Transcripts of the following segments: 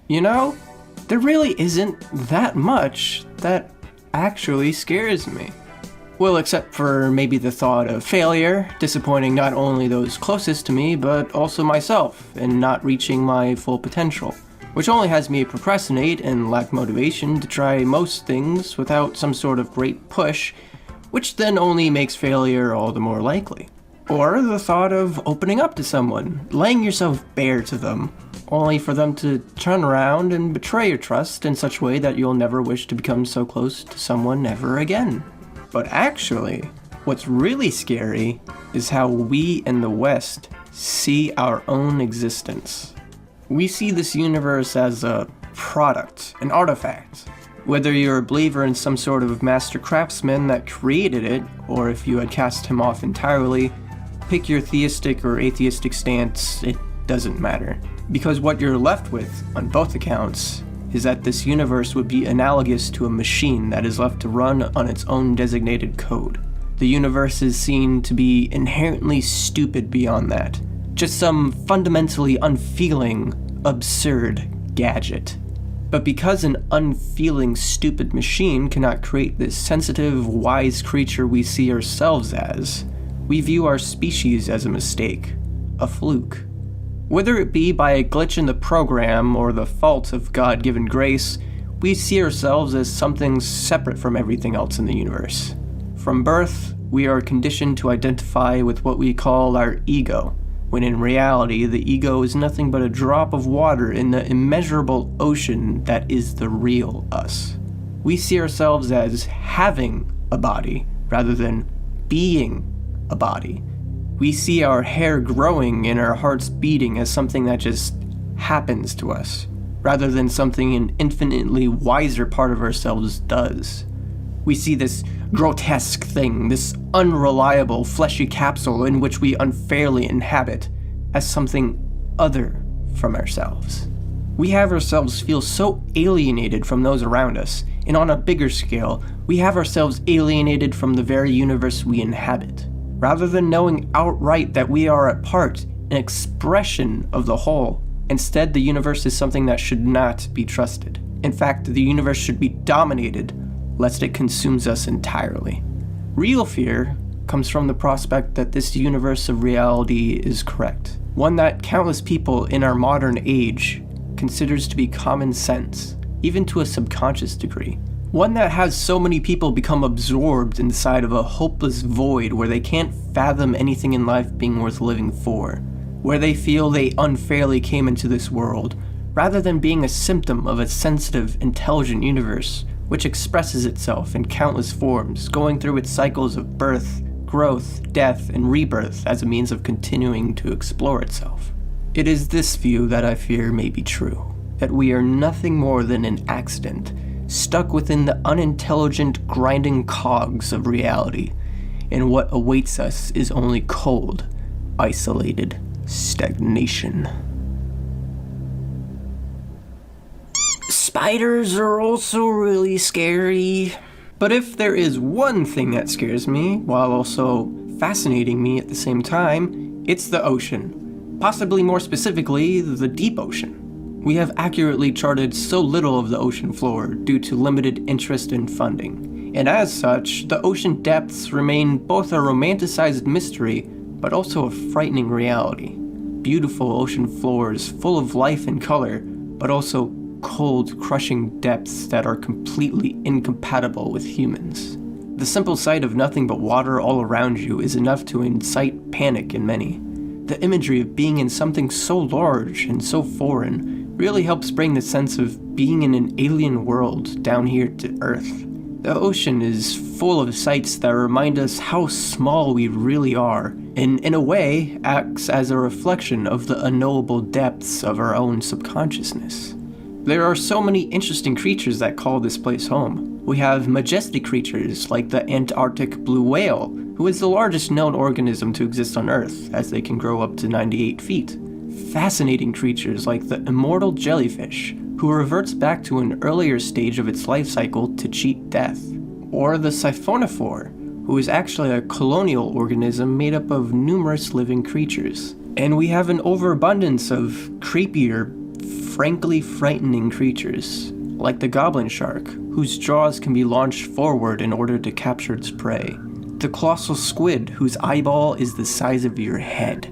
You know, there really isn't that much that actually scares me. Well, except for maybe the thought of failure, disappointing not only those closest to me, but also myself, and not reaching my full potential, which only has me procrastinate and lack motivation to try most things without some sort of great push, which then only makes failure all the more likely. Or the thought of opening up to someone, laying yourself bare to them, only for them to turn around and betray your trust in such a way that you'll never wish to become so close to someone ever again. But actually, what's really scary is how we in the West see our own existence. We see this universe as a product, an artifact. Whether you're a believer in some sort of master craftsman that created it, or if you had cast him off entirely, pick your theistic or atheistic stance, it doesn't matter. Because what you're left with, on both accounts, is that this universe would be analogous to a machine that is left to run on its own designated code. The universe is seen to be inherently stupid beyond that. Just some fundamentally unfeeling, absurd gadget. But because an unfeeling, stupid machine cannot create this sensitive, wise creature we see ourselves as, we view our species as a mistake, a fluke. Whether it be by a glitch in the program or the fault of God-given grace, we see ourselves as something separate from everything else in the universe. From birth, we are conditioned to identify with what we call our ego, when in reality the ego is nothing but a drop of water in the immeasurable ocean that is the real us. We see ourselves as having a body, rather than being a body. We see our hair growing and our hearts beating as something that just happens to us, rather than something an infinitely wiser part of ourselves does. We see this grotesque thing, this unreliable, fleshy capsule in which we unfairly inhabit, as something other from ourselves. We have ourselves feel so alienated from those around us, and on a bigger scale, we have ourselves alienated from the very universe we inhabit. Rather than knowing outright that we are a part, an expression of the whole, instead the universe is something that should not be trusted. In fact, the universe should be dominated, lest it consumes us entirely. Real fear comes from the prospect that this universe of reality is correct, one that countless people in our modern age considers to be common sense, even to a subconscious degree. One that has so many people become absorbed inside of a hopeless void where they can't fathom anything in life being worth living for, where they feel they unfairly came into this world, rather than being a symptom of a sensitive, intelligent universe, which expresses itself in countless forms, going through its cycles of birth, growth, death, and rebirth as a means of continuing to explore itself. It is this view that I fear may be true, that we are nothing more than an accident, stuck within the unintelligent grinding cogs of reality, and what awaits us is only cold, isolated stagnation. Spiders are also really scary. But if there is one thing that scares me, while also fascinating me at the same time, it's the ocean. Possibly more specifically, the deep ocean. We have accurately charted so little of the ocean floor due to limited interest in funding, and as such, the ocean depths remain both a romanticized mystery, but also a frightening reality. Beautiful ocean floors full of life and color, but also cold, crushing depths that are completely incompatible with humans. The simple sight of nothing but water all around you is enough to incite panic in many. The imagery of being in something so large and so foreign really helps bring the sense of being in an alien world down here to Earth. The ocean is full of sights that remind us how small we really are, and in a way acts as a reflection of the unknowable depths of our own subconsciousness. There are so many interesting creatures that call this place home. We have majestic creatures like the Antarctic blue whale, who is the largest known organism to exist on Earth, as they can grow up to 98 feet. Fascinating creatures like the immortal jellyfish, who reverts back to an earlier stage of its life cycle to cheat death. Or the siphonophore, who is actually a colonial organism made up of numerous living creatures. And we have an overabundance of creepier, frankly frightening creatures, like the goblin shark, whose jaws can be launched forward in order to capture its prey. The colossal squid, whose eyeball is the size of your head.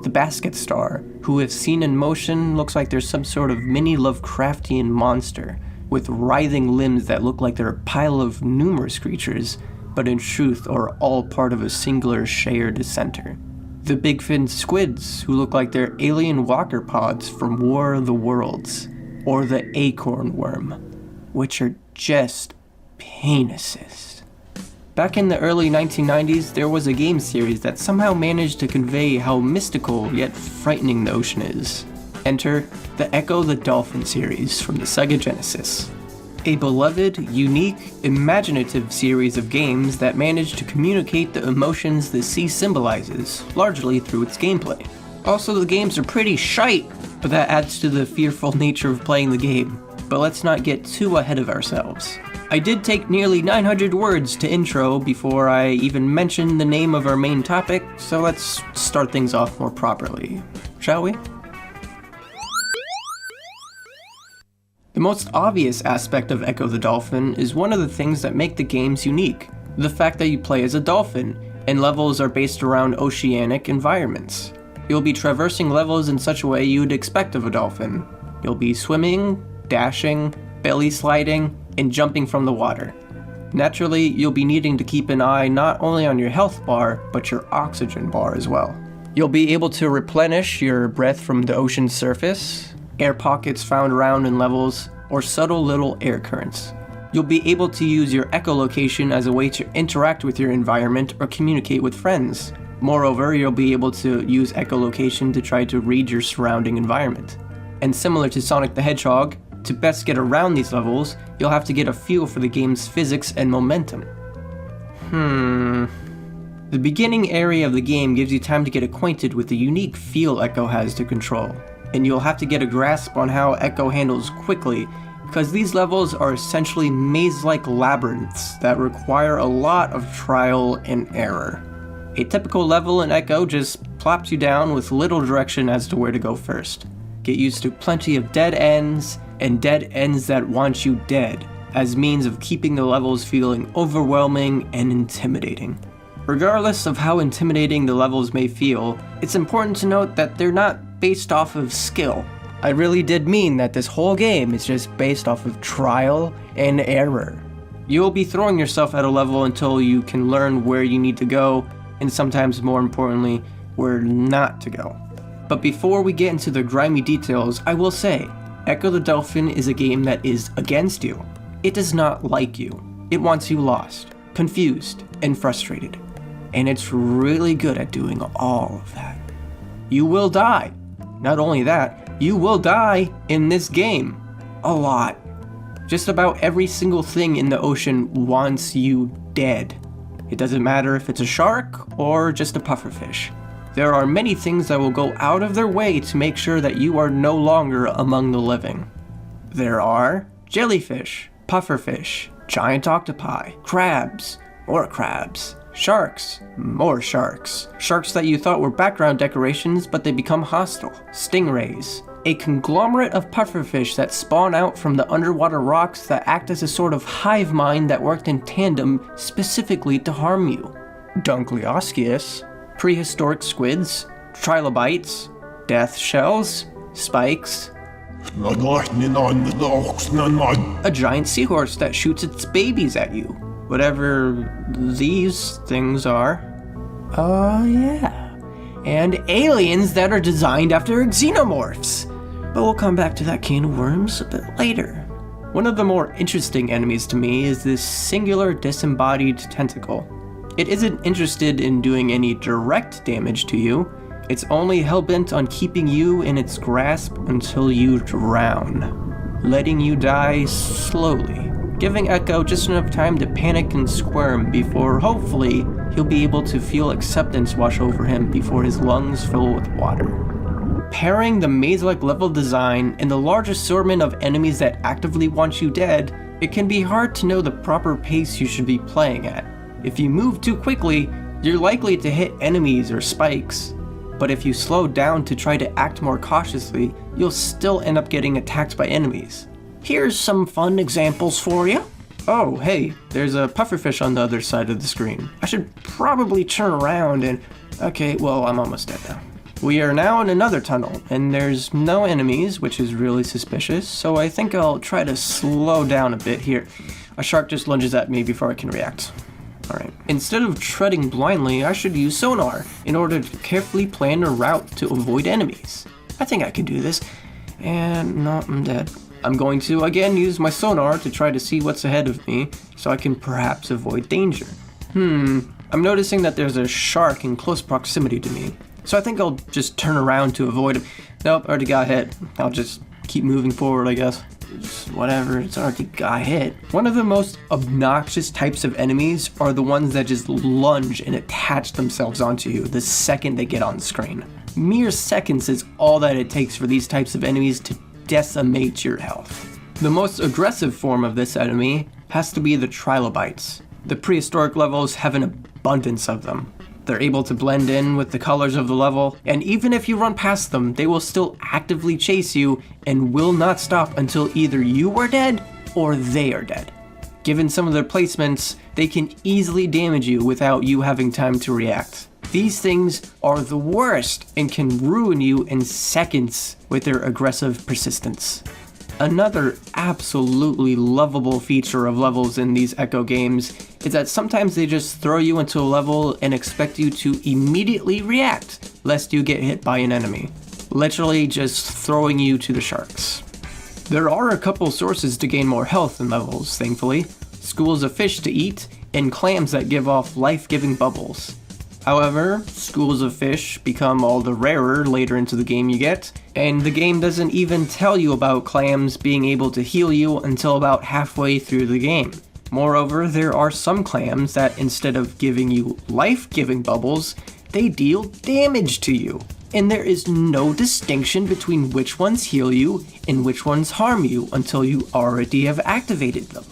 The basket star, who if seen in motion looks like there's some sort of mini Lovecraftian monster, with writhing limbs that look like they're a pile of numerous creatures, but in truth are all part of a singular shared center. The big-finned squids, who look like they're alien walker pods from War of the Worlds, or the acorn worm, which are just penises. Back in the early 1990s, there was a game series that somehow managed to convey how mystical yet frightening the ocean is. Enter the Ecco the Dolphin series from the Sega Genesis. A beloved, unique, imaginative series of games that manage to communicate the emotions the sea symbolizes, largely through its gameplay. Also, the games are pretty shite, but that adds to the fearful nature of playing the game. But let's not get too ahead of ourselves. I did take nearly 900 words to intro before I even mentioned the name of our main topic, so let's start things off more properly, shall we? The most obvious aspect of Ecco the Dolphin is one of the things that make the games unique. The fact that you play as a dolphin, and levels are based around oceanic environments. You'll be traversing levels in such a way you would expect of a dolphin. You'll be swimming, dashing, belly sliding, and jumping from the water. Naturally, you'll be needing to keep an eye not only on your health bar, but your oxygen bar as well. You'll be able to replenish your breath from the ocean's surface, air pockets found around in levels, or subtle little air currents. You'll be able to use your echolocation as a way to interact with your environment or communicate with friends. Moreover, you'll be able to use echolocation to try to read your surrounding environment. And similar to Sonic the Hedgehog, to best get around these levels, you'll have to get a feel for the game's physics and momentum. The beginning area of the game gives you time to get acquainted with the unique feel Ecco has to control, and you'll have to get a grasp on how Ecco handles quickly, because these levels are essentially maze-like labyrinths that require a lot of trial and error. A typical level in Ecco just plops you down with little direction as to where to go first. Get used to plenty of dead ends, and dead ends that want you dead, as means of keeping the levels feeling overwhelming and intimidating. Regardless of how intimidating the levels may feel, it's important to note that they're not based off of skill. I really did mean that this whole game is just based off of trial and error. You'll be throwing yourself at a level until you can learn where you need to go, and sometimes more importantly, where not to go. But before we get into the grimy details, I will say, Ecco the Dolphin is a game that is against you. It does not like you. It wants you lost, confused, and frustrated. And it's really good at doing all of that. You will die. Not only that, you will die in this game. A lot. Just about every single thing in the ocean wants you dead. It doesn't matter if it's a shark or just a pufferfish. There are many things that will go out of their way to make sure that you are no longer among the living. There are jellyfish, pufferfish, giant octopi, crabs, more crabs, sharks, more sharks, sharks that you thought were background decorations but they become hostile, stingrays, a conglomerate of pufferfish that spawn out from the underwater rocks that act as a sort of hive mind that worked in tandem specifically to harm you, Dunkleosteus, prehistoric squids, trilobites, death shells, spikes, a giant seahorse that shoots its babies at you, whatever these things are. Oh yeah. And aliens that are designed after xenomorphs. But we'll come back to that can of worms a bit later. One of the more interesting enemies to me is this singular disembodied tentacle. It isn't interested in doing any direct damage to you. It's only hell-bent on keeping you in its grasp until you drown, letting you die slowly, giving Ecco just enough time to panic and squirm before hopefully he'll be able to feel acceptance wash over him before his lungs fill with water. Pairing the maze-like level design and the large assortment of enemies that actively want you dead, it can be hard to know the proper pace you should be playing at. If you move too quickly, you're likely to hit enemies or spikes. but if you slow down to try to act more cautiously, you'll still end up getting attacked by enemies. Here's some fun examples for you. Oh, hey, there's a pufferfish on the other side of the screen. I should probably turn around and... Okay, well, I'm almost dead now. We are now in another tunnel, and there's no enemies, which is really suspicious, so I think I'll try to slow down a bit here. A shark just lunges at me before I can react. Alright. Instead of treading blindly, I should use sonar in order to carefully plan a route to avoid enemies. I think I can do this. And no, I'm dead. I'm going to again use my sonar to try to see what's ahead of me so I can perhaps avoid danger. I'm noticing that there's a shark in close proximity to me, so I think I'll just turn around to avoid him. Nope, already got hit. I'll just keep moving forward, I guess. Whatever, it's already got hit. One of the most obnoxious types of enemies are the ones that just lunge and attach themselves onto you the second they get on the screen. Mere seconds is all that it takes for these types of enemies to decimate your health. The most aggressive form of this enemy has to be the trilobites. The prehistoric levels have an abundance of them. They're able to blend in with the colors of the level, and even if you run past them, they will still actively chase you and will not stop until either you are dead or they are dead. Given some of their placements, they can easily damage you without you having time to react. These things are the worst and can ruin you in seconds with their aggressive persistence. Another absolutely lovable feature of levels in these Ecco games is that sometimes they just throw you into a level and expect you to immediately react, lest you get hit by an enemy. Literally just throwing you to the sharks. There are a couple sources to gain more health in levels, thankfully. Schools of fish to eat, and clams that give off life-giving bubbles. However, schools of fish become all the rarer later into the game you get, and the game doesn't even tell you about clams being able to heal you until about halfway through the game. Moreover, there are some clams that instead of giving you life-giving bubbles, they deal damage to you. And there is no distinction between which ones heal you and which ones harm you until you already have activated them.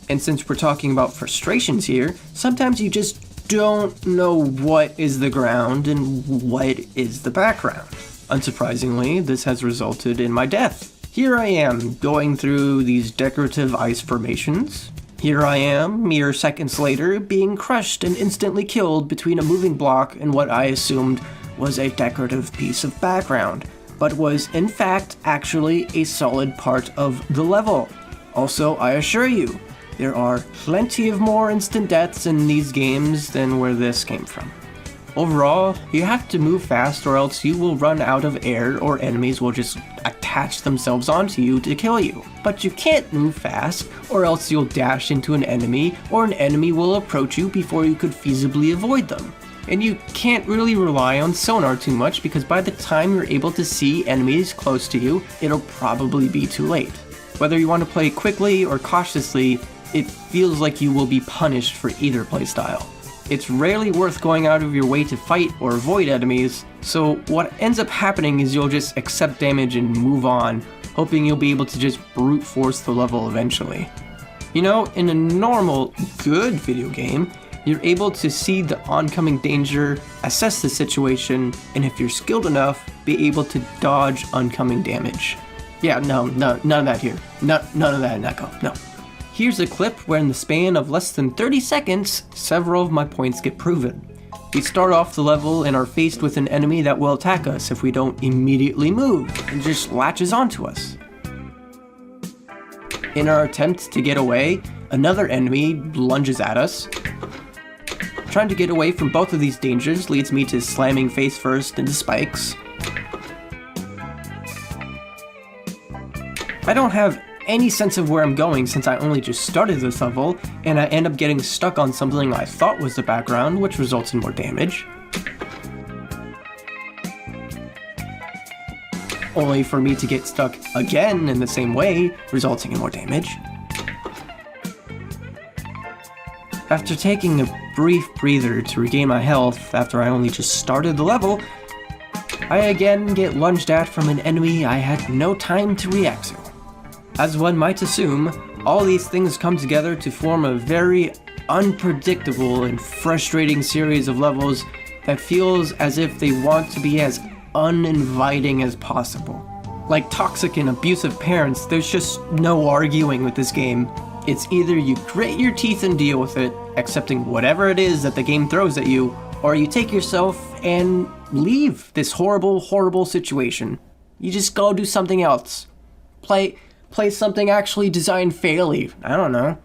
And since we're talking about frustrations here, sometimes you just don't know what is the ground and what is the background. Unsurprisingly, this has resulted in my death. Here I am, going through these decorative ice formations. Here I am, mere seconds later, being crushed and instantly killed between a moving block and what I assumed was a decorative piece of background, but was in fact actually a solid part of the level. Also, I assure you, there are plenty of more instant deaths in these games than where this came from. Overall, you have to move fast or else you will run out of air or enemies will just attach themselves onto you to kill you. But you can't move fast or else you'll dash into an enemy or an enemy will approach you before you could feasibly avoid them. And you can't really rely on sonar too much because by the time you're able to see enemies close to you, it'll probably be too late. Whether you want to play quickly or cautiously, it feels like you will be punished for either playstyle. It's rarely worth going out of your way to fight or avoid enemies, so what ends up happening is you'll just accept damage and move on, hoping you'll be able to just brute force the level eventually. You know, in a normal, good video game, you're able to see the oncoming danger, assess the situation, and if you're skilled enough, be able to dodge oncoming damage. Yeah, no, none of that here. None of that in Ecco, no. Here's a clip where in the span of less than 30 seconds, several of my points get proven. We start off the level and are faced with an enemy that will attack us if we don't immediately move and just latches onto us. In our attempt to get away, another enemy lunges at us. Trying to get away from both of these dangers leads me to slamming face first into spikes. I don't have any sense of where I'm going since I only just started this level, and I end up getting stuck on something I thought was the background, which results in more damage. Only for me to get stuck again in the same way, resulting in more damage. After taking a brief breather to regain my health after I only just started the level, I again get lunged at from an enemy I had no time to react to. As one might assume, all these things come together to form a very unpredictable and frustrating series of levels that feels as if they want to be as uninviting as possible. Like toxic and abusive parents, there's just no arguing with this game. It's either you grit your teeth and deal with it, accepting whatever it is that the game throws at you, or you take yourself and leave this horrible, horrible situation. You just go do something else. Play something actually designed fairly. I don't know.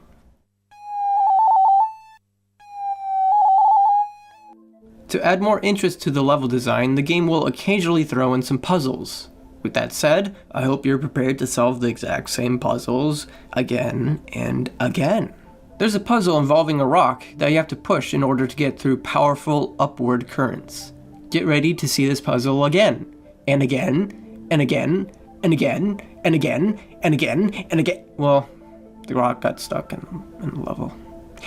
To add more interest to the level design, the game will occasionally throw in some puzzles. With that said, I hope you're prepared to solve the exact same puzzles again and again. There's a puzzle involving a rock that you have to push in order to get through powerful upward currents. Get ready to see this puzzle again, and again, and again, and again, and again, and again, and again. Well, the rock got stuck in the level.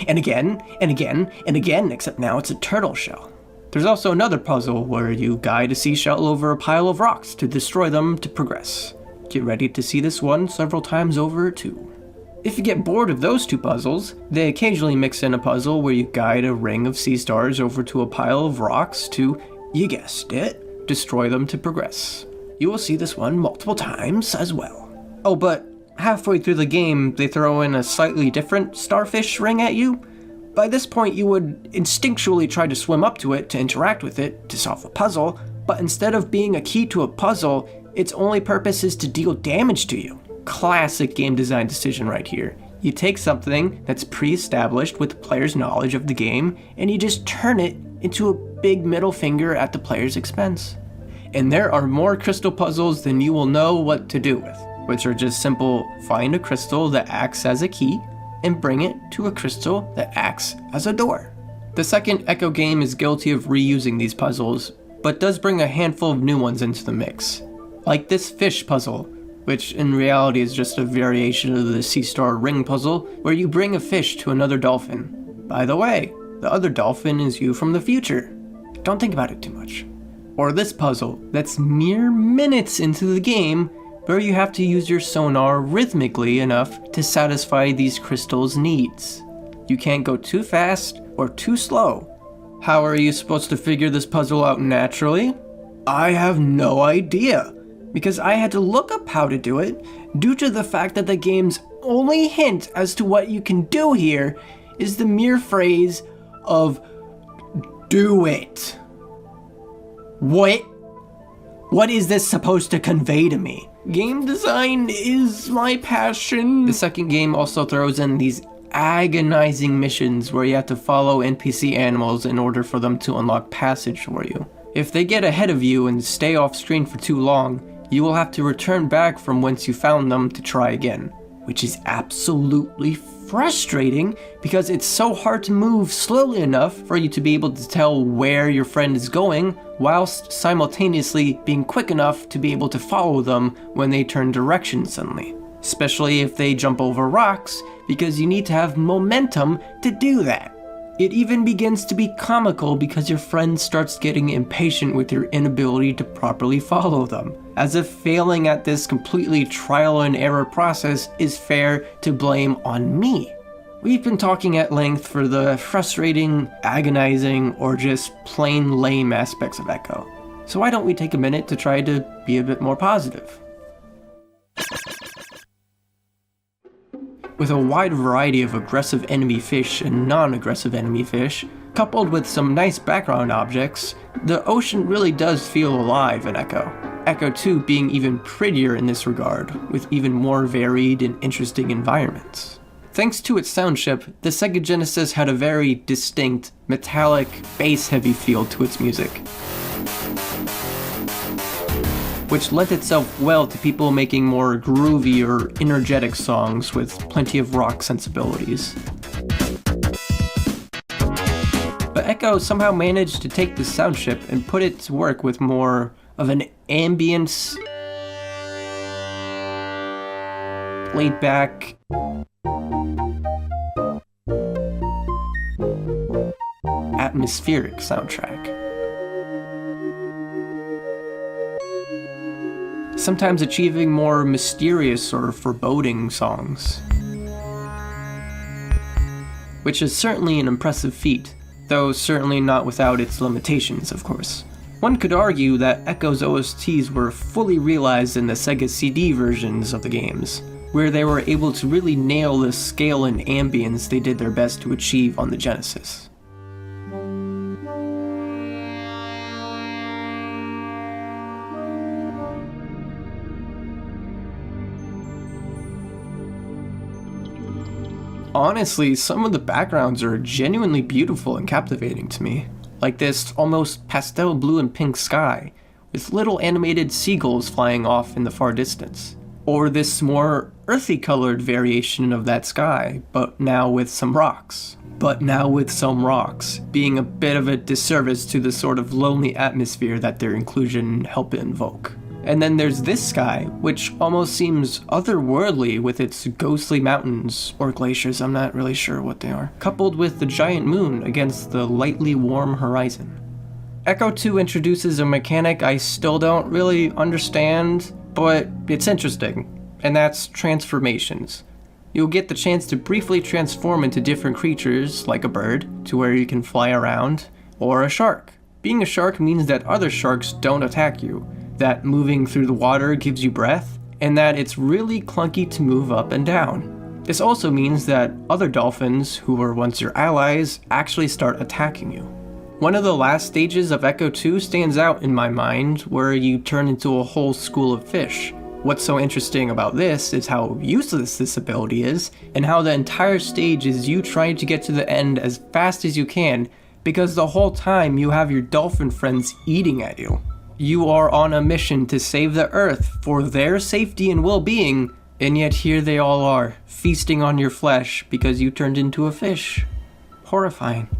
And again, and again, and again, except now it's a turtle shell. There's also another puzzle where you guide a seashell over a pile of rocks to destroy them to progress. Get ready to see this one several times over too. If you get bored of those two puzzles, they occasionally mix in a puzzle where you guide a ring of sea stars over to a pile of rocks to, you guessed it, destroy them to progress. You will see this one multiple times as well. Oh, but halfway through the game, they throw in a slightly different starfish ring at you. By this point, you would instinctually try to swim up to it to interact with it to solve a puzzle, but instead of being a key to a puzzle, its only purpose is to deal damage to you. Classic game design decision right here. You take something that's pre-established with the player's knowledge of the game, and you just turn it into a big middle finger at the player's expense. And there are more crystal puzzles than you will know what to do with, which are just simple: find a crystal that acts as a key, and bring it to a crystal that acts as a door. The second Ecco game is guilty of reusing these puzzles, but does bring a handful of new ones into the mix. Like this fish puzzle, which in reality is just a variation of the Sea Star Ring puzzle, where you bring a fish to another dolphin. By the way, the other dolphin is you from the future. Don't think about it too much. Or this puzzle, that's mere minutes into the game, where you have to use your sonar rhythmically enough to satisfy these crystals' needs. You can't go too fast or too slow. How are you supposed to figure this puzzle out naturally? I have no idea, because I had to look up how to do it due to the fact that the game's only hint as to what you can do here is the mere phrase of "do it." What is this supposed to convey to me? Game design is my passion. The second game also throws in these agonizing missions where you have to follow NPC animals in order for them to unlock passage for you. If they get ahead of you and stay off screen for too long, you will have to return back from whence you found them to try again, which is absolutely frustrating because it's so hard to move slowly enough for you to be able to tell where your friend is going, whilst simultaneously being quick enough to be able to follow them when they turn direction suddenly. Especially if they jump over rocks, because you need to have momentum to do that. It even begins to be comical because your friend starts getting impatient with your inability to properly follow them, as if failing at this completely trial and error process is fair to blame on me. We've been talking at length for the frustrating, agonizing, or just plain lame aspects of Ecco. So why don't we take a minute to try to be a bit more positive? With a wide variety of aggressive enemy fish and non-aggressive enemy fish, coupled with some nice background objects, the ocean really does feel alive in Ecco. Ecco 2 being even prettier in this regard, with even more varied and interesting environments. Thanks to its sound chip, the Sega Genesis had a very distinct, metallic, bass-heavy feel to its music, which lent itself well to people making more groovy or energetic songs with plenty of rock sensibilities. But Ecco somehow managed to take the sound chip and put it to work with more of an ambience, laid back, atmospheric soundtrack. Sometimes achieving more mysterious or foreboding songs, which is certainly an impressive feat, though certainly not without its limitations, of course. One could argue that Ecco's OSTs were fully realized in the Sega CD versions of the games, where they were able to really nail the scale and ambience they did their best to achieve on the Genesis. Honestly, some of the backgrounds are genuinely beautiful and captivating to me, like this almost pastel blue and pink sky, with little animated seagulls flying off in the far distance. Or this more earthy colored variation of that sky, but now with some rocks, being a bit of a disservice to the sort of lonely atmosphere that their inclusion helped invoke. And then there's this sky, which almost seems otherworldly with its ghostly mountains, or glaciers, I'm not really sure what they are, coupled with the giant moon against the lightly warm horizon. Ecco 2 introduces a mechanic I still don't really understand, but it's interesting, and that's transformations. You'll get the chance to briefly transform into different creatures, like a bird, to where you can fly around, or a shark. Being a shark means that other sharks don't attack you, that moving through the water gives you breath, and that it's really clunky to move up and down. This also means that other dolphins, who were once your allies, actually start attacking you. One of the last stages of Ecco 2 stands out in my mind, where you turn into a whole school of fish. What's so interesting about this is how useless this ability is, and how the entire stage is you trying to get to the end as fast as you can, because the whole time you have your dolphin friends eating at you. You are on a mission to save the Earth for their safety and well-being, and yet here they all are, feasting on your flesh because you turned into a fish. Horrifying.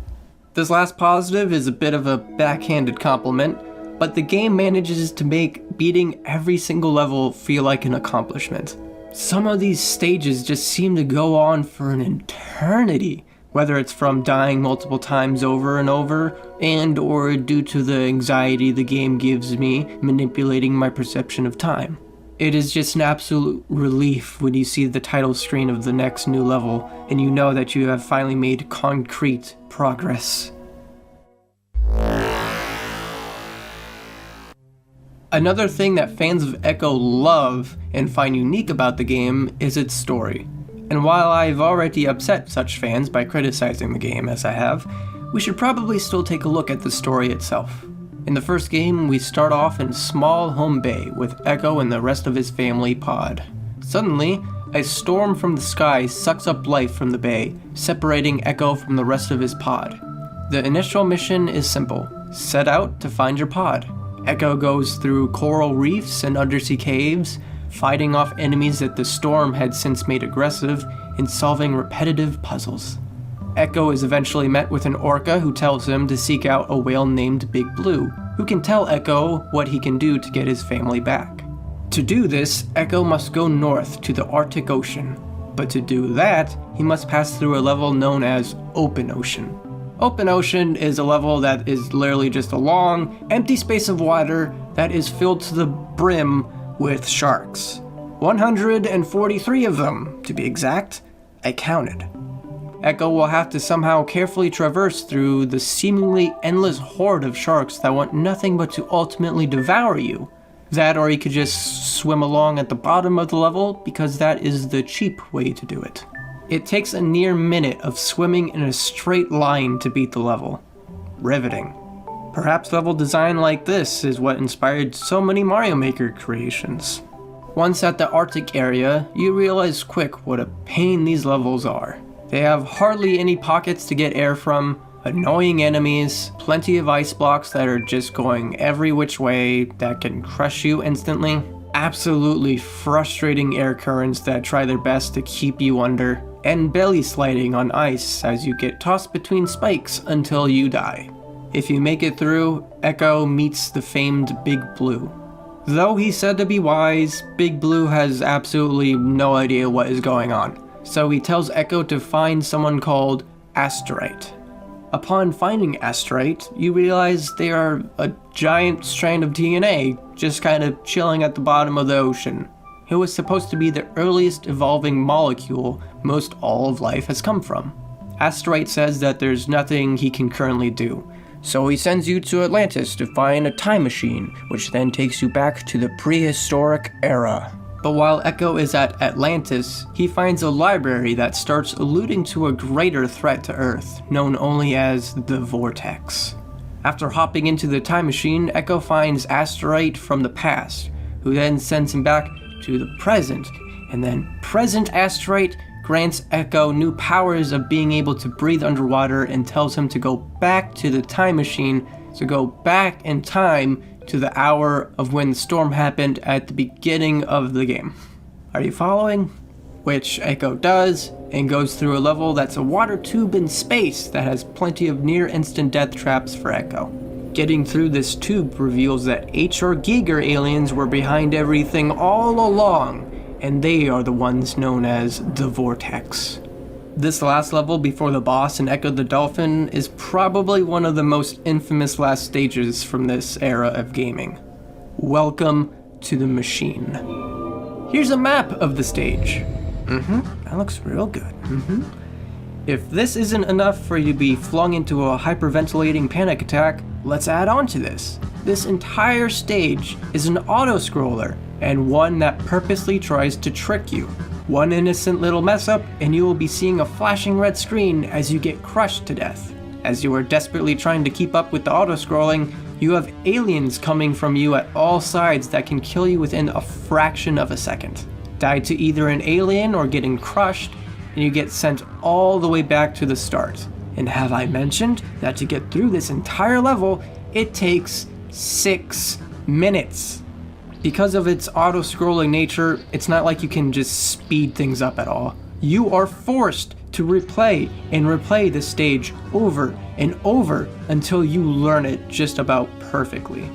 This last positive is a bit of a backhanded compliment, but the game manages to make beating every single level feel like an accomplishment. Some of these stages just seem to go on for an eternity, whether it's from dying multiple times over and over, and or due to the anxiety the game gives me manipulating my perception of time. It is just an absolute relief when you see the title screen of the next new level, and you know that you have finally made concrete progress. Another thing that fans of Ecco love and find unique about the game is its story. And while I've already upset such fans by criticizing the game as I have, we should probably still take a look at the story itself. In the first game, we start off in small home bay with Ecco and the rest of his family pod. Suddenly, a storm from the sky sucks up life from the bay, separating Ecco from the rest of his pod. The initial mission is simple: set out to find your pod. Ecco goes through coral reefs and undersea caves, fighting off enemies that the storm had since made aggressive, and solving repetitive puzzles. Ecco is eventually met with an orca who tells him to seek out a whale named Big Blue, who can tell Ecco what he can do to get his family back. To do this, Ecco must go north to the Arctic Ocean, but to do that, he must pass through a level known as Open Ocean. Open Ocean is a level that is literally just a long, empty space of water that is filled to the brim with sharks. 143 of them, to be exact. I counted. Ecco will have to somehow carefully traverse through the seemingly endless horde of sharks that want nothing but to ultimately devour you. That, or he could just swim along at the bottom of the level, because that is the cheap way to do it. It takes a near minute of swimming in a straight line to beat the level. Riveting. Perhaps level design like this is what inspired so many Mario Maker creations. Once at the Arctic area, you realize quick what a pain these levels are. They have hardly any pockets to get air from, annoying enemies, plenty of ice blocks that are just going every which way that can crush you instantly, absolutely frustrating air currents that try their best to keep you under, and belly sliding on ice as you get tossed between spikes until you die. If you make it through, Ecco meets the famed Big Blue. Though he's said to be wise, Big Blue has absolutely no idea what is going on, so he tells Ecco to find someone called Asterite. Upon finding Asterite, you realize they are a giant strand of DNA just kind of chilling at the bottom of the ocean. It was supposed to be the earliest evolving molecule most all of life has come from. Asteroid says that there's nothing he can currently do. So he sends you to Atlantis to find a time machine, which then takes you back to the prehistoric era. But while Ecco is at Atlantis, he finds a library that starts alluding to a greater threat to Earth, known only as the Vortex. After hopping into the time machine, Ecco finds Asteroid from the past, who then sends him back to the present, and then present Asteroid grants Ecco new powers of being able to breathe underwater and tells him to go back to the time machine, to go back in time to the hour of when the storm happened at the beginning of the game. Are you following? Which Ecco does, and goes through a level that's a water tube in space that has plenty of near-instant death traps for Ecco. Getting through this tube reveals that H.R. Giger aliens were behind everything all along, and they are the ones known as the Vortex. This last level before the boss in Ecco the Dolphin is probably one of the most infamous last stages from this era of gaming. Welcome to the machine. Here's a map of the stage. That looks real good. If this isn't enough for you to be flung into a hyperventilating panic attack, let's add on to this. This entire stage is an auto-scroller, and one that purposely tries to trick you. One innocent little mess up, and you will be seeing a flashing red screen as you get crushed to death. As you are desperately trying to keep up with the auto-scrolling, you have aliens coming from you at all sides that can kill you within a fraction of a second. Die to either an alien or getting crushed, and you get sent all the way back to the start. And have I mentioned that to get through this entire level, it takes 6 minutes. Because of its auto-scrolling nature, it's not like you can just speed things up at all. You are forced to replay and replay the stage over and over until you learn it just about perfectly.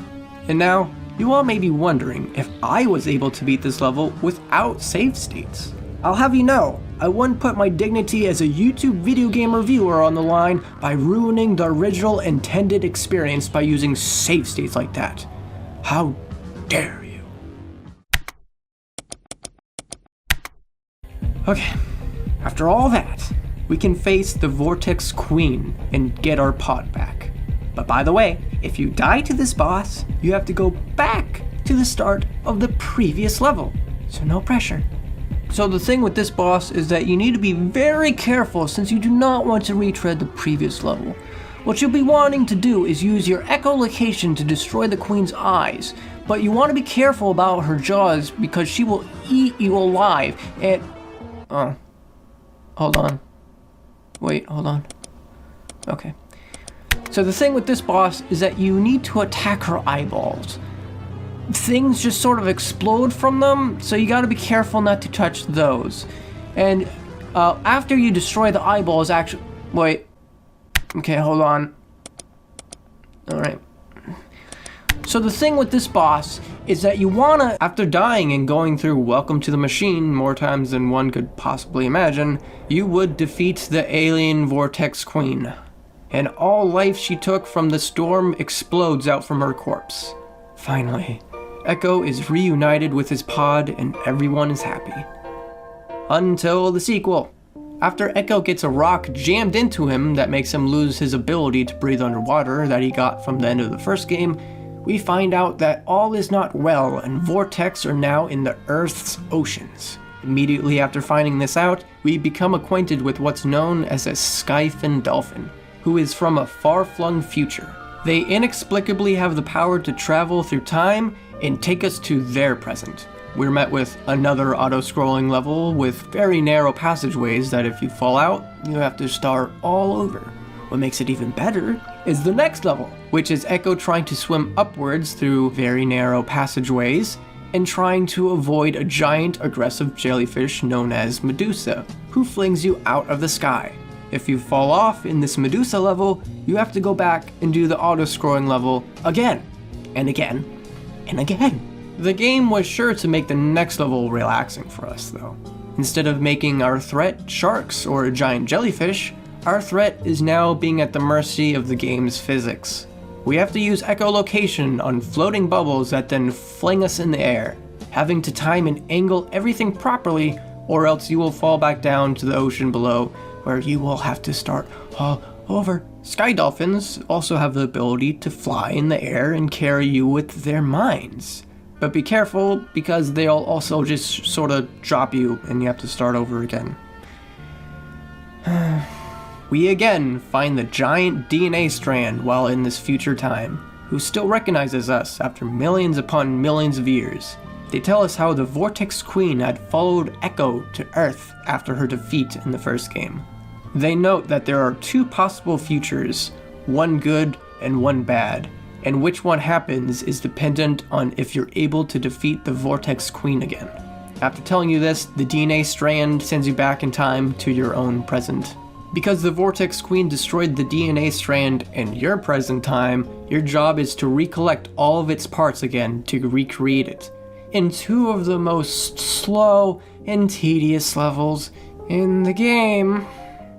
And now, you all may be wondering if I was able to beat this level without save states. I'll have you know, I wouldn't put my dignity as a YouTube video game reviewer on the line by ruining the original intended experience by using save states like that. How dare you? Okay, after all that, we can face the Vortex Queen and get our pod back. But by the way, if you die to this boss, you have to go back to the start of the previous level, so no pressure. So the thing with this boss is that you need to be very careful since you do not want to retread the previous level. What you'll be wanting to do is use your echolocation to destroy the Queen's eyes, but you want to be careful about her jaws because she will eat you alive and... Oh. Hold on. Wait, hold on. Okay. So the thing with this boss is that you need to attack her eyeballs. Things just sort of explode from them, so you gotta be careful not to touch those. And after you destroy the eyeballs, actually... Wait. Okay, hold on. Alright. So the thing with this boss is that you wanna, after dying and going through Welcome to the Machine more times than one could possibly imagine, you would defeat the alien Vortex Queen. And all life she took from the storm explodes out from her corpse. Finally, Ecco is reunited with his pod and everyone is happy. Until the sequel. After Ecco gets a rock jammed into him that makes him lose his ability to breathe underwater that he got from the end of the first game, we find out that all is not well and Vortex are now in the Earth's oceans. Immediately after finding this out, we become acquainted with what's known as a Skyfin Dolphin, who is from a far-flung future. They inexplicably have the power to travel through time and take us to their present. We're met with another auto-scrolling level with very narrow passageways that if you fall out, you have to start all over. What makes it even better is the next level, which is Ecco trying to swim upwards through very narrow passageways and trying to avoid a giant aggressive jellyfish known as Medusa, who flings you out of the sky. If you fall off in this Medusa level, you have to go back and do the auto-scrolling level again, and again, and again. The game was sure to make the next level relaxing for us though. Instead of making our threat sharks or a giant jellyfish, our threat is now being at the mercy of the game's physics. We have to use echolocation on floating bubbles that then fling us in the air, having to time and angle everything properly or else you will fall back down to the ocean below, where you will have to start all over. Sky dolphins also have the ability to fly in the air and carry you with their minds. But be careful, because they'll also just sort of drop you and you have to start over again. We again find the giant DNA strand while in this future time, who still recognizes us after millions upon millions of years. They tell us how the Vortex Queen had followed Ecco to Earth after her defeat in the first game. They note that there are two possible futures, one good and one bad, and which one happens is dependent on if you're able to defeat the Vortex Queen again. After telling you this, the DNA strand sends you back in time to your own present. Because the Vortex Queen destroyed the DNA strand in your present time, your job is to recollect all of its parts again to recreate it. In two of the most slow and tedious levels in the game.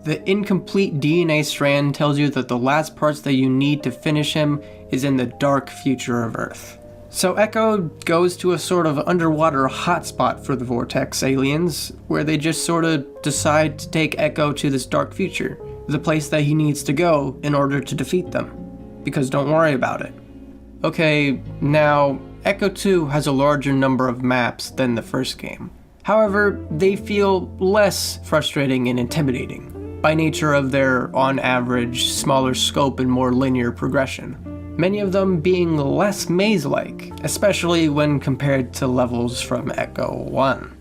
The incomplete DNA strand tells you that the last parts that you need to finish him is in the dark future of Earth. So Ecco goes to a sort of underwater hotspot for the Vortex aliens, where they just sort of decide to take Ecco to this dark future, the place that he needs to go in order to defeat them. Because don't worry about it. Okay, now, Ecco 2 has a larger number of maps than the first game. However, they feel less frustrating and intimidating, by nature of their, on average, smaller scope and more linear progression. Many of them being less maze-like, especially when compared to levels from Ecco 1.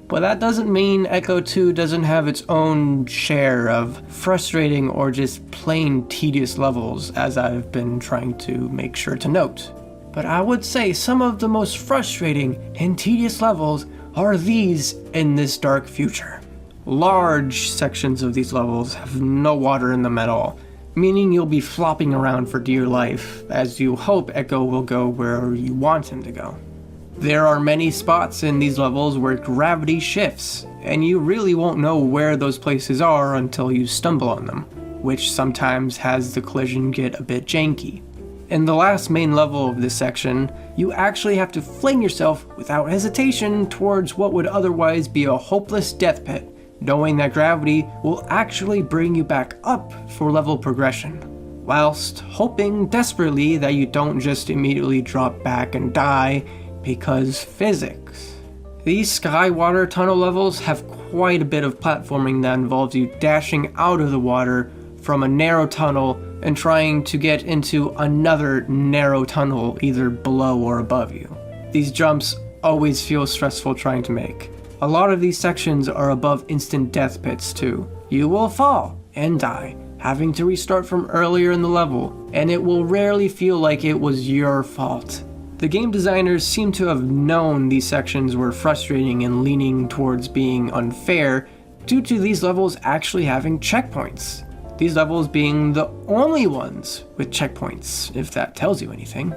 But that doesn't mean Ecco 2 doesn't have its own share of frustrating or just plain tedious levels, as I've been trying to make sure to note. But I would say some of the most frustrating and tedious levels are these in this dark future. Large sections of these levels have no water in them at all, meaning you'll be flopping around for dear life, as you hope Ecco will go where you want him to go. There are many spots in these levels where gravity shifts, and you really won't know where those places are until you stumble on them, which sometimes has the collision get a bit janky. In the last main level of this section, you actually have to fling yourself without hesitation towards what would otherwise be a hopeless death pit, knowing that gravity will actually bring you back up for level progression, whilst hoping desperately that you don't just immediately drop back and die because physics. These Skywater tunnel levels have quite a bit of platforming that involves you dashing out of the water from a narrow tunnel and trying to get into another narrow tunnel either below or above you. These jumps always feel stressful trying to make. A lot of these sections are above instant death pits too. You will fall and die, having to restart from earlier in the level, and it will rarely feel like it was your fault. The game designers seem to have known these sections were frustrating and leaning towards being unfair due to these levels actually having checkpoints. These levels being the only ones with checkpoints, if that tells you anything.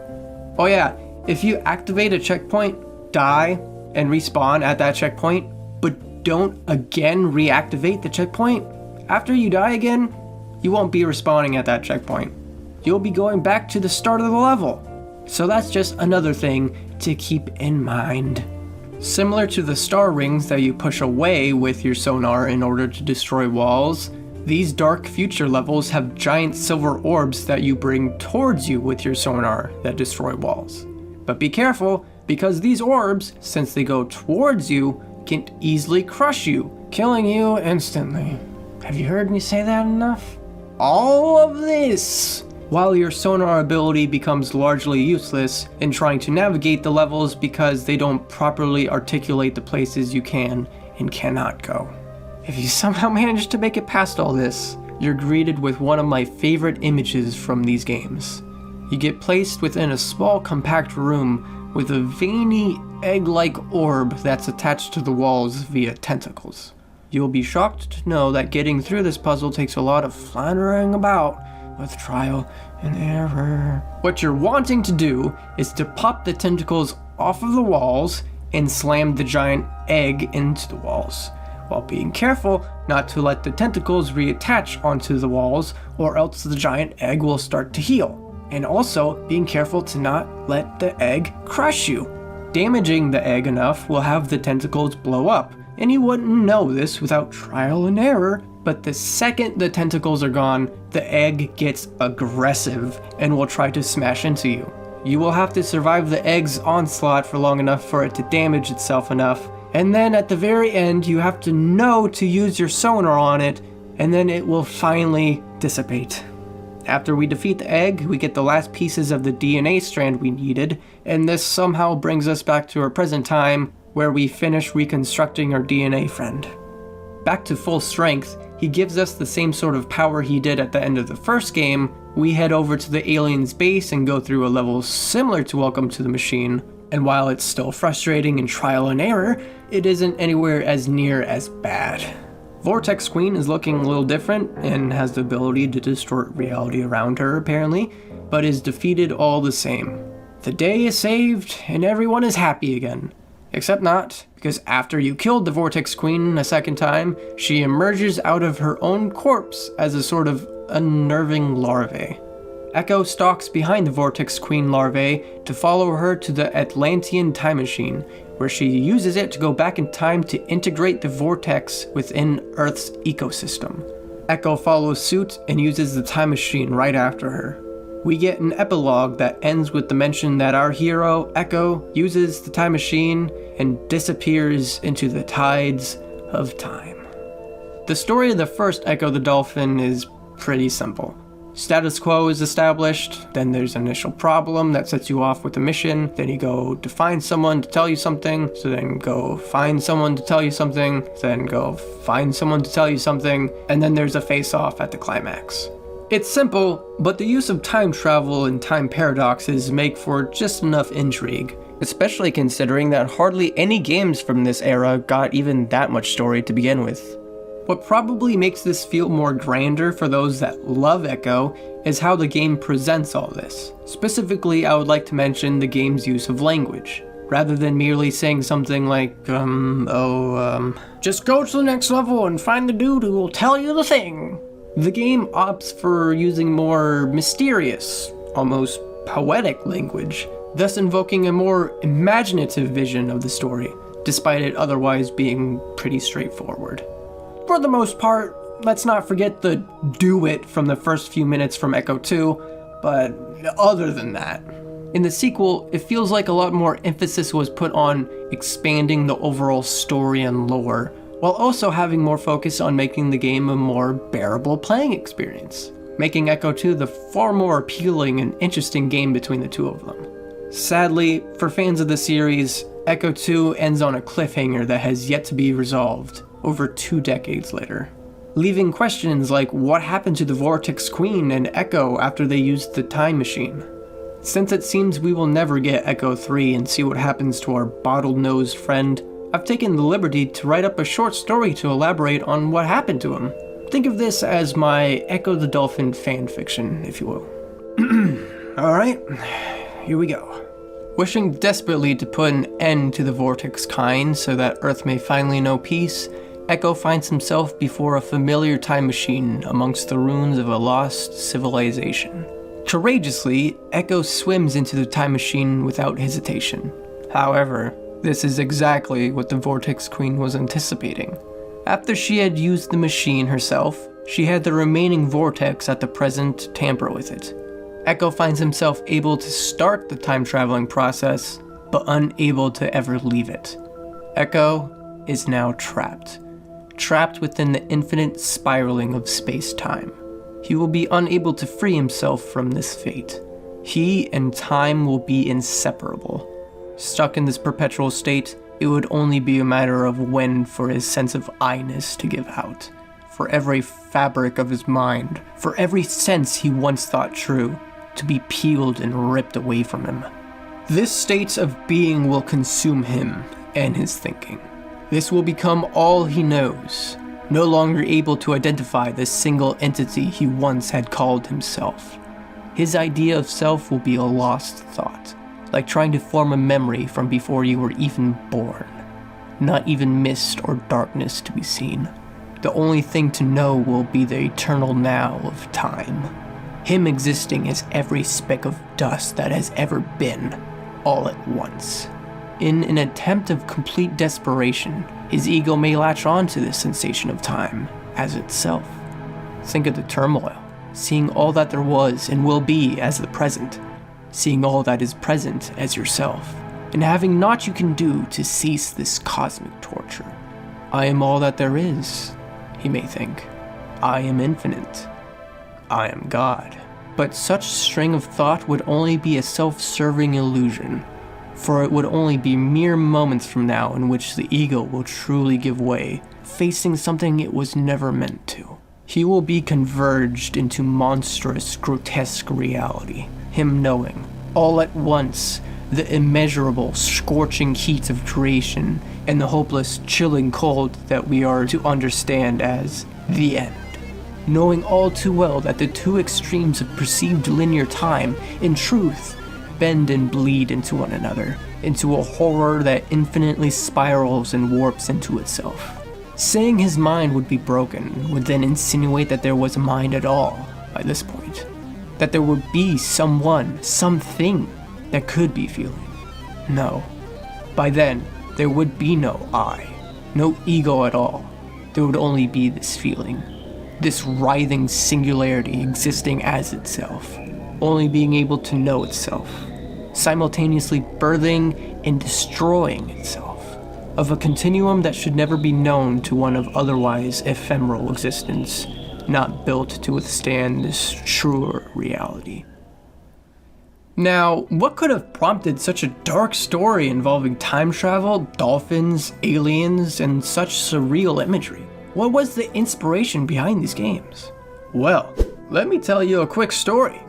Oh yeah, if you activate a checkpoint, die, and respawn at that checkpoint, but don't again reactivate the checkpoint, after you die again, you won't be respawning at that checkpoint. You'll be going back to the start of the level. So that's just another thing to keep in mind. Similar to the star rings that you push away with your sonar in order to destroy walls, these dark future levels have giant silver orbs that you bring towards you with your sonar that destroy walls. But be careful, because these orbs, since they go towards you, can easily crush you, killing you instantly. Have you heard me say that enough? All of this while your sonar ability becomes largely useless in trying to navigate the levels because they don't properly articulate the places you can and cannot go. If you somehow manage to make it past all this, you're greeted with one of my favorite images from these games. You get placed within a small compact room with a veiny egg-like orb that's attached to the walls via tentacles. You'll be shocked to know that getting through this puzzle takes a lot of floundering about with trial and error. What you're wanting to do is to pop the tentacles off of the walls and slam the giant egg into the walls, while being careful not to let the tentacles reattach onto the walls, or else the giant egg will start to heal. And also being careful to not let the egg crush you. Damaging the egg enough will have the tentacles blow up, and you wouldn't know this without trial and error, But the second the tentacles are gone, the egg gets aggressive and will try to smash into you. You will have to survive the egg's onslaught for long enough for it to damage itself enough, and then at the very end you have to know to use your sonar on it, and then it will finally dissipate. After we defeat the egg, we get the last pieces of the DNA strand we needed, and this somehow brings us back to our present time, where we finish reconstructing our DNA friend. Back to full strength, he gives us the same sort of power he did at the end of the first game. We head over to the alien's base and go through a level similar to Welcome to the Machine, and while it's still frustrating and trial and error, it isn't anywhere as near as bad. Vortex Queen is looking a little different and has the ability to distort reality around her apparently, but is defeated all the same. The day is saved and everyone is happy again. Except not, because after you killed the Vortex Queen a second time, she emerges out of her own corpse as a sort of unnerving larvae. Ecco stalks behind the Vortex Queen larvae to follow her to the Atlantean time machine, where she uses it to go back in time to integrate the vortex within Earth's ecosystem. Ecco follows suit and uses the time machine right after her. We get an epilogue that ends with the mention that our hero, Ecco, uses the time machine and disappears into the tides of time. The story of the first Ecco the Dolphin is pretty simple. Status quo is established, then there's an initial problem that sets you off with a mission, then you go to find someone to tell you something, so then go find someone to tell you something, then go find someone to tell you something, and then there's a face-off at the climax. It's simple, but the use of time travel and time paradoxes make for just enough intrigue, especially considering that hardly any games from this era got even that much story to begin with. What probably makes this feel more grander for those that love Ecco is how the game presents all this. Specifically, I would like to mention the game's use of language. Rather than merely saying something like, just go to the next level and find the dude who will tell you the thing. The game opts for using more mysterious, almost poetic language, thus invoking a more imaginative vision of the story, despite it otherwise being pretty straightforward. For the most part, let's not forget the do it from the first few minutes from Ecco 2, but other than that, in the sequel, it feels like a lot more emphasis was put on expanding the overall story and lore, while also having more focus on making the game a more bearable playing experience, making Ecco 2 the far more appealing and interesting game between the two of them. Sadly, for fans of the series, Ecco 2 ends on a cliffhanger that has yet to be resolved, over 2 decades later, leaving questions like what happened to the Vortex Queen and Ecco after they used the time machine. Since it seems we will never get Ecco 3 and see what happens to our bottle-nosed friend, I've taken the liberty to write up a short story to elaborate on what happened to him. Think of this as my Ecco the Dolphin fanfiction, if you will. Alright, here we go. Wishing desperately to put an end to the Vortex kind so that Earth may finally know peace, Ecco finds himself before a familiar time machine amongst the ruins of a lost civilization. Courageously, Ecco swims into the time machine without hesitation. However, this is exactly what the Vortex Queen was anticipating. After she had used the machine herself, she had the remaining vortex at the present tamper with it. Ecco finds himself able to start the time-traveling process, but unable to ever leave it. Ecco is now trapped within the infinite spiraling of space-time. He will be unable to free himself from this fate. He and time will be inseparable. Stuck in this perpetual state, it would only be a matter of when for his sense of I-ness to give out, for every fabric of his mind, for every sense he once thought true, to be peeled and ripped away from him. This state of being will consume him and his thinking. This will become all he knows, no longer able to identify the single entity he once had called himself. His idea of self will be a lost thought, like trying to form a memory from before you were even born. Not even mist or darkness to be seen. The only thing to know will be the eternal now of time. Him existing as every speck of dust that has ever been, all at once. In an attempt of complete desperation, his ego may latch on to this sensation of time, as itself. Think of the turmoil, seeing all that there was and will be as the present, seeing all that is present as yourself, and having naught you can do to cease this cosmic torture. I am all that there is, he may think. I am infinite. I am God. But such string of thought would only be a self-serving illusion, for it would only be mere moments from now in which the ego will truly give way, facing something it was never meant to. He will be converged into monstrous, grotesque reality, him knowing, all at once, the immeasurable, scorching heat of creation and the hopeless, chilling cold that we are to understand as the end. Knowing all too well that the two extremes of perceived linear time, in truth, bend and bleed into one another, into a horror that infinitely spirals and warps into itself. Saying his mind would be broken would then insinuate that there was a mind at all by this point. That there would be someone, something that could be feeling. No. By then, there would be no I, no ego at all. There would only be this feeling. This writhing singularity existing as itself, only being able to know itself, simultaneously birthing and destroying itself, of a continuum that should never be known to one of otherwise ephemeral existence, not built to withstand this truer reality. Now, what could have prompted such a dark story involving time travel, dolphins, aliens, and such surreal imagery? What was the inspiration behind these games? Well, let me tell you a quick story.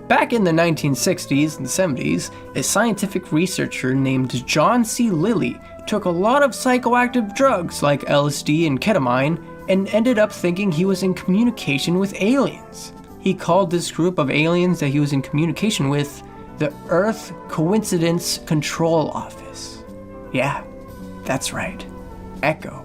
Back in the 1960s and 70s, a scientific researcher named John C. Lilly took a lot of psychoactive drugs like LSD and ketamine and ended up thinking he was in communication with aliens. He called this group of aliens that he was in communication with the Earth Coincidence Control Office. Yeah, that's right. Ecco.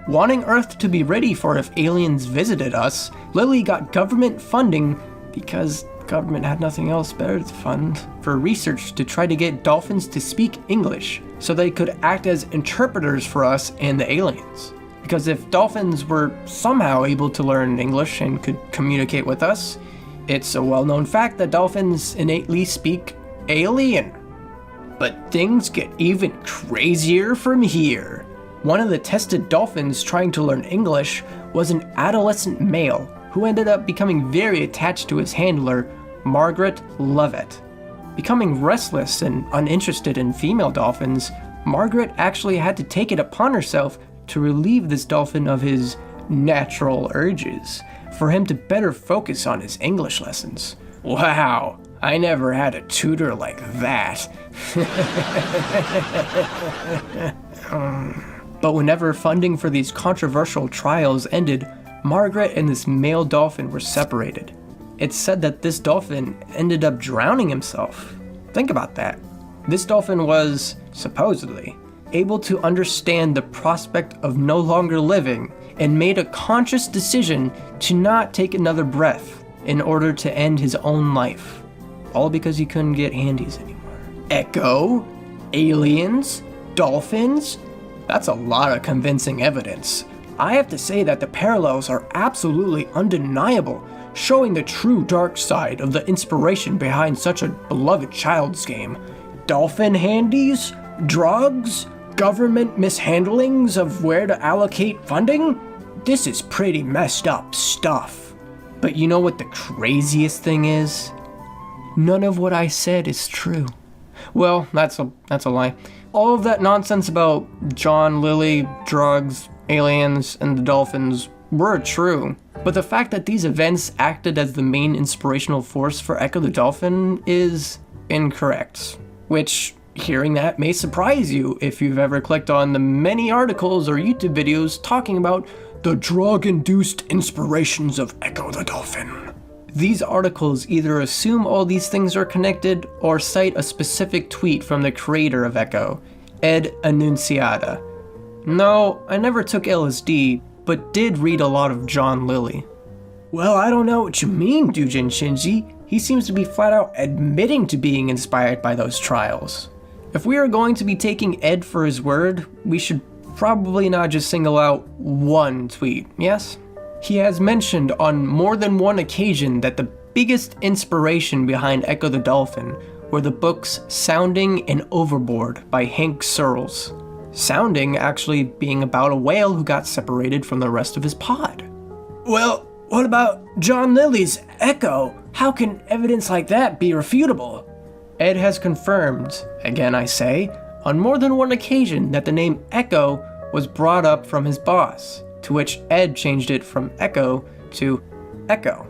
Wanting Earth to be ready for if aliens visited us, Lilly got government funding because government had nothing else better to fund for research to try to get dolphins to speak English so they could act as interpreters for us and the aliens. Because if dolphins were somehow able to learn English and could communicate with us, it's a well-known fact that dolphins innately speak alien. But things get even crazier from here. One of the tested dolphins trying to learn English was an adolescent male who ended up becoming very attached to his handler, Margaret Lovett. Becoming restless and uninterested in female dolphins, Margaret actually had to take it upon herself to relieve this dolphin of his natural urges, for him to better focus on his English lessons. Wow, I never had a tutor like that. But whenever funding for these controversial trials ended, Margaret and this male dolphin were separated. It's said that this dolphin ended up drowning himself. Think about that. This dolphin was, supposedly, able to understand the prospect of no longer living and made a conscious decision to not take another breath in order to end his own life. All because he couldn't get handies anymore. Ecco? Aliens? Dolphins? That's a lot of convincing evidence. I have to say that the parallels are absolutely undeniable, showing the true dark side of the inspiration behind such a beloved child's game. Dolphin handies? Drugs? Government mishandlings of where to allocate funding? This is pretty messed up stuff. But you know what the craziest thing is? None of what I said is true. Well, that's a lie. All of that nonsense about John Lilly, drugs, aliens, and the dolphins were true. But the fact that these events acted as the main inspirational force for Ecco the Dolphin is incorrect. Which, hearing that may surprise you if you've ever clicked on the many articles or YouTube videos talking about the drug-induced inspirations of Ecco the Dolphin. These articles either assume all these things are connected or cite a specific tweet from the creator of Ecco, Ed Annunziata. No, I never took LSD, but did read a lot of John Lilly. Well, I don't know what you mean, Dujin Shinji. He seems to be flat out admitting to being inspired by those trials. If we are going to be taking Ed for his word, we should probably not just single out one tweet, yes? He has mentioned on more than one occasion that the biggest inspiration behind Ecco the Dolphin were the books Sounding and Overboard by Hank Searles. Sounding actually being about a whale who got separated from the rest of his pod. Well, what about John Lilly's Ecco? How can evidence like that be refutable? Ed has confirmed, again I say, on more than one occasion that the name Ecco was brought up from his boss, to which Ed changed it from Echo to Echo.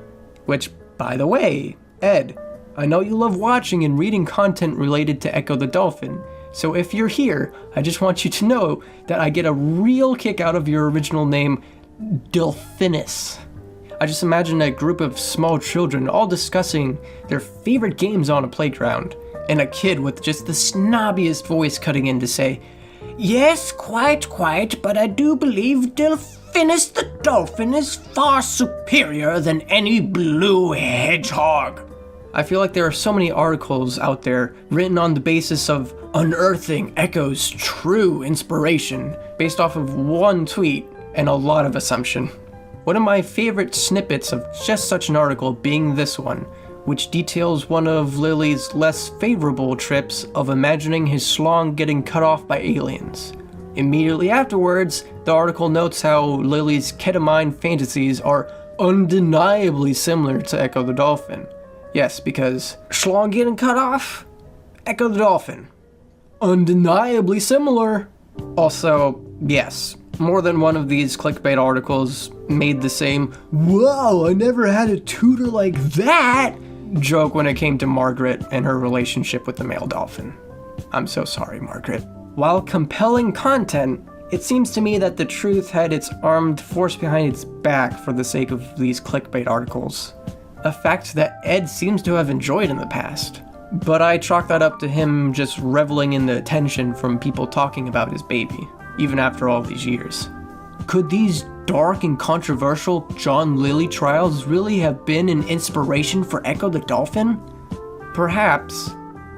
Which, by the way, Ed, I know you love watching and reading content related to Ecco the Dolphin, so if you're here, I just want you to know that I get a real kick out of your original name, Delphinus. I just imagine a group of small children all discussing their favorite games on a playground, and a kid with just the snobbiest voice cutting in to say, "Yes, quite, but I do believe Delphinus the Dolphin is far superior than any blue hedgehog." I feel like there are so many articles out there written on the basis of unearthing Ecco's true inspiration based off of one tweet and a lot of assumption. One of my favorite snippets of just such an article being this one, which details one of Lilly's less favorable trips of imagining his schlong getting cut off by aliens. Immediately afterwards, the article notes how Lilly's ketamine fantasies are undeniably similar to Ecco the Dolphin. Yes, because schlong getting cut off? Ecco the Dolphin. Undeniably similar. Also, yes, more than one of these clickbait articles made the same "Whoa, I never had a tutor like that" joke when it came to Margaret and her relationship with the male dolphin. I'm so sorry, Margaret. While compelling content, it seems to me that the truth had its armed force behind its back for the sake of these clickbait articles. A fact that Ed seems to have enjoyed in the past. But I chalk that up to him just reveling in the attention from people talking about his baby, even after all these years. Could these dark and controversial John Lilly trials really have been an inspiration for Ecco the Dolphin? Perhaps,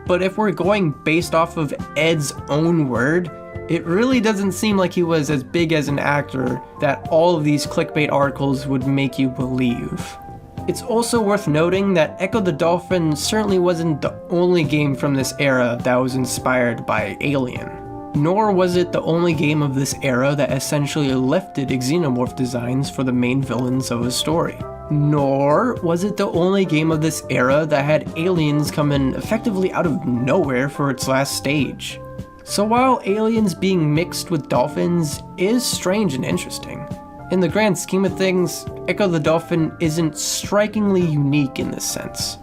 but if we're going based off of Ed's own word, it really doesn't seem like he was as big as an actor that all of these clickbait articles would make you believe. It's also worth noting that Ecco the Dolphin certainly wasn't the only game from this era that was inspired by Alien. Nor was it the only game of this era that essentially lifted xenomorph designs for the main villains of a story. Nor was it the only game of this era that had aliens come in effectively out of nowhere for its last stage. So while aliens being mixed with dolphins is strange and interesting, in the grand scheme of things, Ecco the Dolphin isn't strikingly unique in this sense.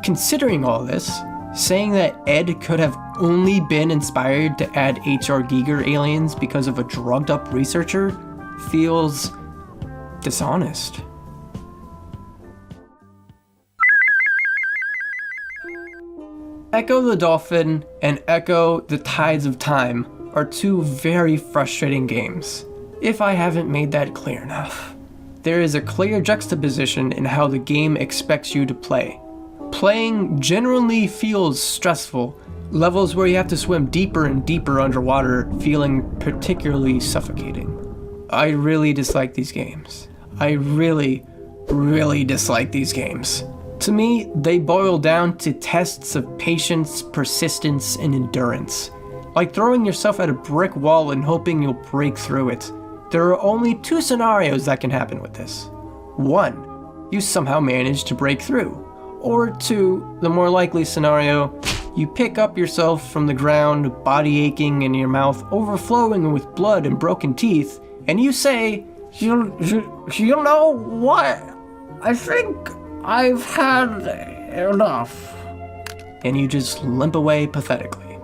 Considering all this, saying that Ed could have only been inspired to add H.R. Giger aliens because of a drugged up researcher feels dishonest. Ecco the Dolphin and Ecco the Tides of Time are two very frustrating games, if I haven't made that clear enough. There is a clear juxtaposition in how the game expects you to play. Playing generally feels stressful, levels where you have to swim deeper and deeper underwater feeling particularly suffocating. I really dislike these games. I really dislike these games. To me, they boil down to tests of patience, persistence, and endurance. Like throwing yourself at a brick wall and hoping you'll break through it. There are only two scenarios that can happen with this. 1, you somehow manage to break through. Or 2, the more likely scenario, you pick up yourself from the ground, body aching and your mouth overflowing with blood and broken teeth, and you say, you know what? I think I've had enough. And you just limp away pathetically.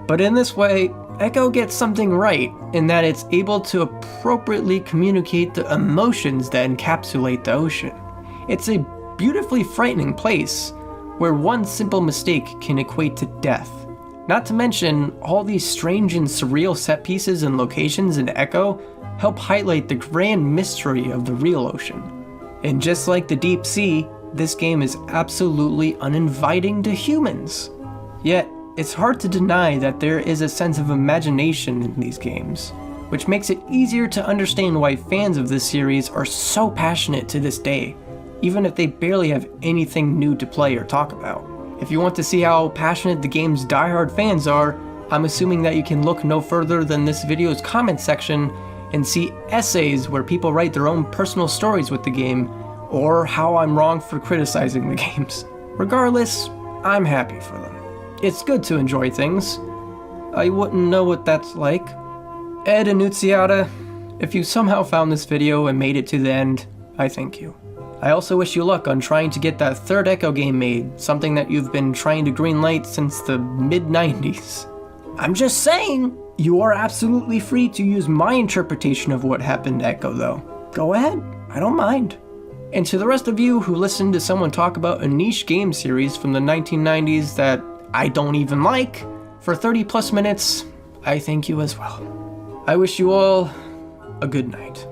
But in this way, Ecco gets something right in that it's able to appropriately communicate the emotions that encapsulate the ocean. It's a beautifully frightening place where one simple mistake can equate to death. Not to mention, all these strange and surreal set pieces and locations in Ecco help highlight the grand mystery of the real ocean. And just like the deep sea, this game is absolutely uninviting to humans. Yet, it's hard to deny that there is a sense of imagination in these games. which makes it easier to understand why fans of this series are so passionate to this day, even if they barely have anything new to play or talk about. If you want to see how passionate the game's diehard fans are, I'm assuming that you can look no further than this video's comment section and see essays where people write their own personal stories with the game, or how I'm wrong for criticizing the games. Regardless, I'm happy for them. It's good to enjoy things. I wouldn't know what that's like. Ed Annunziata, if you somehow found this video and made it to the end, I thank you. I also wish you luck on trying to get that third Ecco game made, something that you've been trying to greenlight since the mid-90s. I'm just saying, you are absolutely free to use my interpretation of what happened to Ecco though. Go ahead, I don't mind. And to the rest of you who listened to someone talk about a niche game series from the 1990s that I don't even like, for 30 plus minutes, I thank you as well. I wish you all a good night.